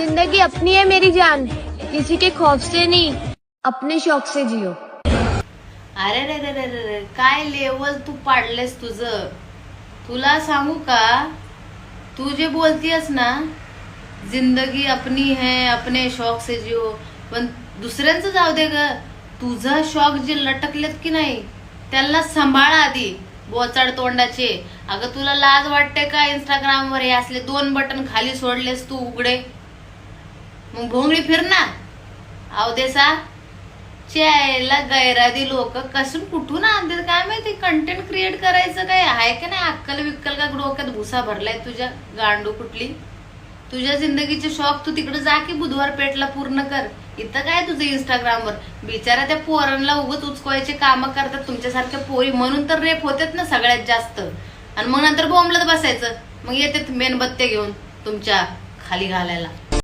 जिंदगी अपनी है मेरी जान, किसी के खौफ से नहीं, अपने शौक से जियो। अरे रे रे रे रे, काय लेवल तू पाडलेस तुझं. तुला सांगू का, तू जे बोलतीयस ना, जिंदगी अपनी है अपने शौक से जियो, पण दुसऱ्यांचं जाऊ दे ग, तुझा शौक जे लटकलेत की नाही त्यांना सांभाळ आधी, बोचाड तोंडाचे. अगं तुला लाज वाटते का इंस्टाग्रामवर हे असले 2 बटन खाली सोडलेस तू उघडे, मग भोंगळी फिर ना. अवदेसा च्यायला गैरादी लोक कसून कुठून आणतात काय माहिती. कंटेंट क्रिएट करायचं काय आहे का नाही, अक्कल विक्कल का डोक्यात भुसा भरलाय तुझ्या, गांडू कुठली. तुझ्या जिंदगीचे शौक तू तिकडे जा की बुधवार पेठला पूर्ण कर. इथं काय तुझं इंस्टाग्रामवर. बिचारा त्या पोरांना उगत उचकवायचे काम करतात तुमच्यासारख्या पोरी, म्हणून तर रेप होतात ना सगळ्यात जास्त. आणि मग नंतर बोंबलत बसायचं, मग येतात मेणबत्त्या घेऊन तुमच्या खाली घालायला.